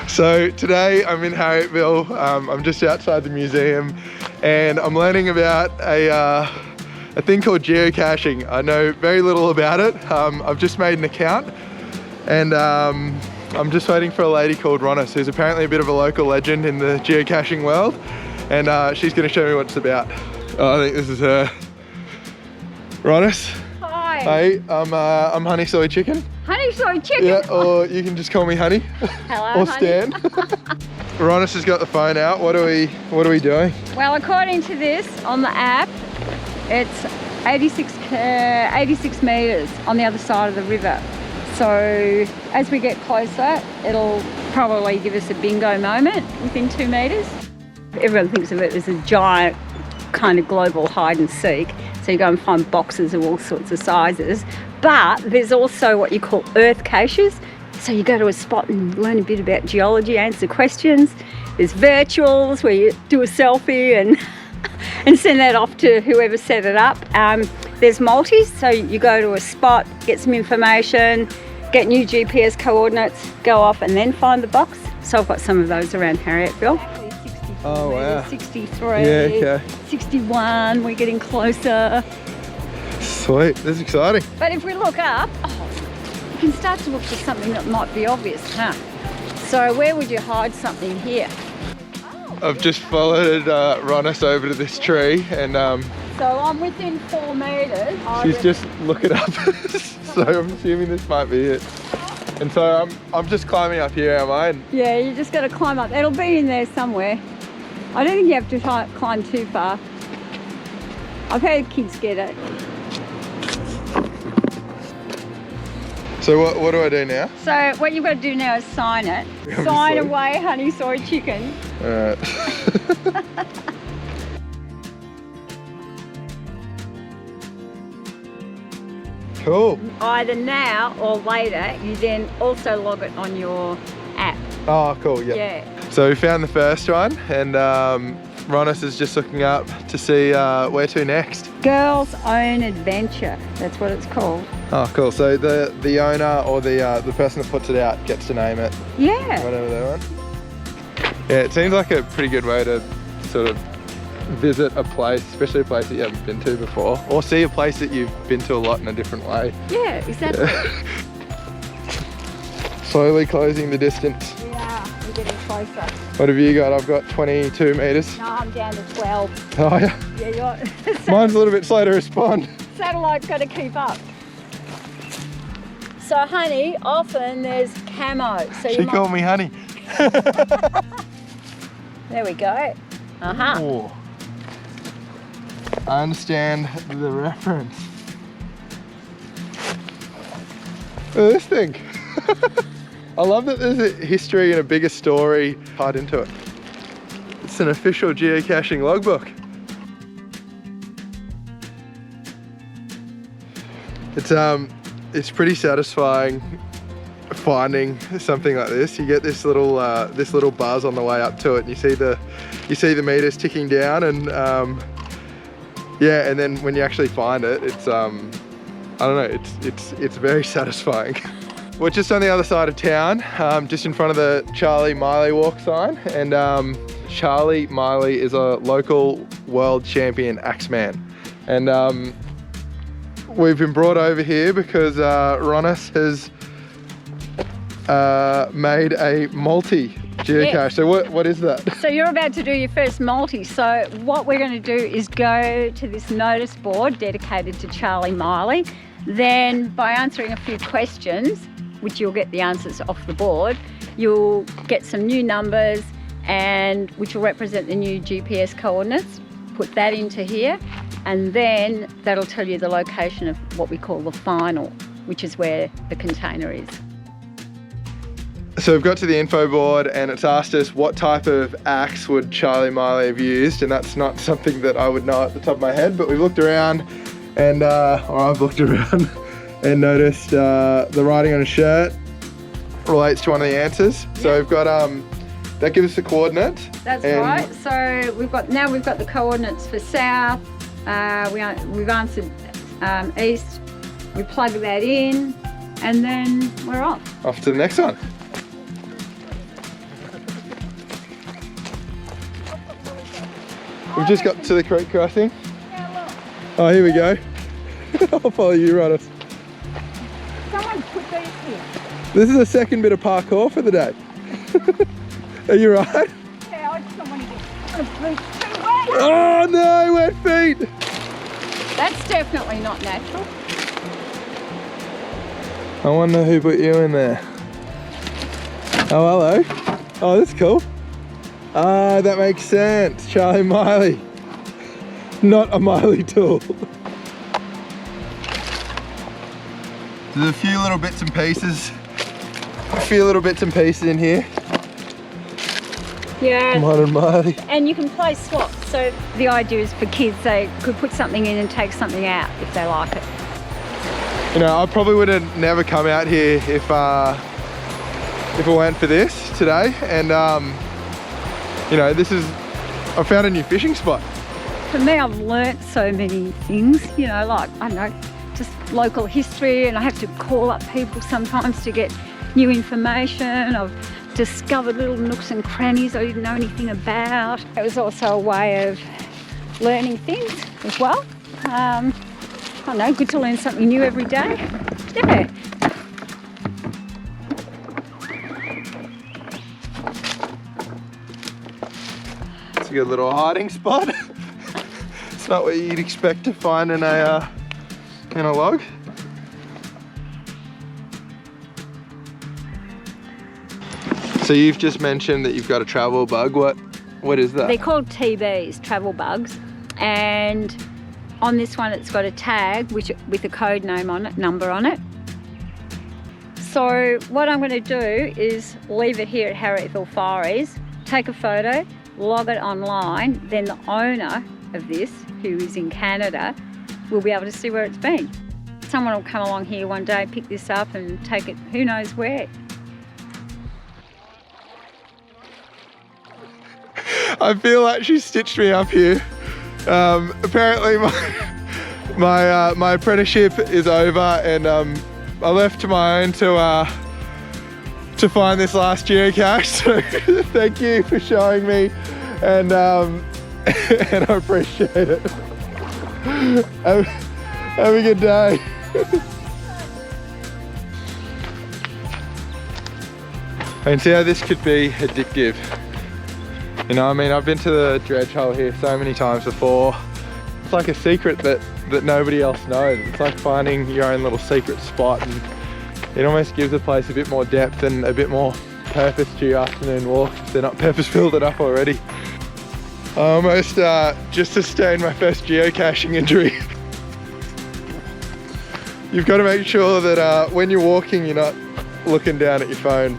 So today I'm in Harrietville. I'm just outside the museum and I'm learning about a thing called geocaching. I know very little about it. I've just made an account and I'm just waiting for a lady called Ronis, who's apparently a bit of a local legend in the geocaching world, and she's going to show me what it's about. Oh, I think this is her. Ronis. Hi. Hey, I'm Honey Soy Chicken. Honey Soy Chicken? Yeah, or you can just call me Honey. Hello, or Stan. Ronis has got the phone out. What are we doing? Well, according to this on the app, it's 86 meters on the other side of the river. So as we get closer, it'll probably give us a bingo moment within 2 meters. Everyone thinks of it as a giant kind of global hide and seek. So you go and find boxes of all sorts of sizes. But there's also what you call earth caches. So you go to a spot and learn a bit about geology, answer questions. There's virtuals where you do a selfie and send that off to whoever set it up. There's multis, so you go to a spot, get some information, get new GPS coordinates, go off and then find the box. So I've got some of those around Harrietville. Oh wow. 63, yeah, okay. 61, we're getting closer. Sweet, this is exciting. But if we look up, you can start to look for something that might be obvious, huh? So where would you hide something here? I've just followed Ronis over to this tree and so I'm within 4 meters. she's just looking up. So I'm assuming this might be it. And so I'm just climbing up here, am I? Yeah, you just got to climb up. It'll be in there somewhere. I don't think you have to climb too far. I've heard kids get it. So what do I do now? So what you've got to do now is sign it. Sign away, Honey Soy Chicken. Alright. Cool. Either now or later, you then also log it on your app. Oh, cool, yep. Yeah. So we found the first one and Ronis is just looking up to see where to next. Girls Own Adventure, that's what it's called. Oh, cool. So the owner or the person that puts it out gets to name it. Yeah. Whatever they want. Yeah, it seems like a pretty good way to sort of visit a place, especially a place that you haven't been to before, or see a place that you've been to a lot in a different way. Yeah, exactly. Yeah. Slowly closing the distance. We are, we're getting closer. What have you got? I've got 22 meters. No, I'm down to 12. Oh yeah? Yeah, you're... Mine's a little bit slow to respond. Satellite's got to keep up. So honey, often there's camo. So She called me Honey. There we go. Uh-huh. Ooh. I understand the reference. Look at this thing. I love that there's a history and a bigger story tied into it. It's an official geocaching logbook. It's pretty satisfying finding something like this. You get this little buzz on the way up to it, and you see the meters ticking down, and yeah, and then when you actually find it, it's I don't know, it's very satisfying. We're just on the other side of town, just in front of the Charlie Miley walk sign, and Charlie Miley is a local world champion axeman, and we've been brought over here because Ronis has made a multi-geocache. Yeah. So what is that? So you're about to do your first multi. So what we're going to do is go to this notice board dedicated to Charlie Miley. Then by answering a few questions, which you'll get the answers off the board, you'll get some new numbers and which will represent the new GPS coordinates. Put that into here, and then that'll tell you the location of what we call the final, which is where the container is. So we've got to the info board and it's asked us what type of axe would Charlie Miley have used, and that's not something that I would know at the top of my head, but we've looked around and, or I've looked around and noticed the writing on a shirt relates to one of the answers. So we've got, that gives us the coordinates. That's right. So we've got the coordinates for south. We've answered east. We plug that in, and then we're off. Off to the next one. We've just got to the creek crossing. Oh, here we go. I'll follow you, Ronnie. Someone put these here. This is the second bit of parkour for the day. Are you right? Yeah, I just don't want to get boots too wet. Oh no, wet feet! That's definitely not natural. I wonder who put you in there. Oh, hello. Oh, that's cool. Ah, that makes sense. Charlie Miley. Not a Miley tool. There's a few little bits and pieces. In here. Yeah. Modern Miley. And you can play swap. So the idea is for kids, they could put something in and take something out if they like it. You know, I probably would have never come out here if it weren't for this today. And you know, I found a new fishing spot. For me, I've learnt so many things, you know, like, I don't know, just local history, and I have to call up people sometimes to get new information. I've discovered little nooks and crannies I didn't know anything about. It was also a way of learning things as well. I don't know, good to learn something new every day. Yeah. It's a good little hiding spot. It's not what you'd expect to find in a log. So you've just mentioned that you've got a travel bug. What is that? They're called TBs, travel bugs, and on this one it's got a tag with a code name on it, number on it. So what I'm going to do is leave it here at Harrietville Fireys, take a photo, log it online, then the owner of this, who is in Canada, will be able to see where it's been. Someone will come along here one day, pick this up and take it who knows where. I feel like she stitched me up here. Apparently my apprenticeship is over, and I left to my own to find this last geocache. So thank you for showing me, and I appreciate it. Have a good day. And see how this could be addictive. You know, I mean, I've been to the dredge hole here so many times before. It's like a secret that nobody else knows. It's like finding your own little secret spot, and it almost gives the place a bit more depth and a bit more purpose to your afternoon walk if they're not purpose-filled enough already. I almost just sustained my first geocaching injury. You've got to make sure that when you're walking, you're not looking down at your phone.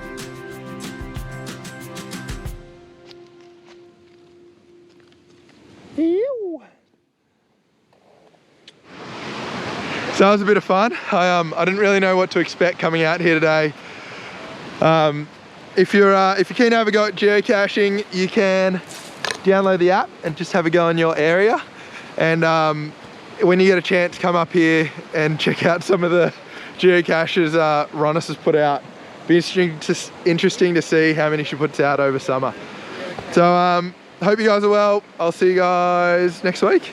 Ew. So that was a bit of fun. I didn't really know what to expect coming out here today. If you're keen to have a go at geocaching, you can download the app and just have a go in your area. And when you get a chance, come up here and check out some of the geocaches Ronis has put out. Be interesting to see how many she puts out over summer. So hope you guys are well. I'll see you guys next week.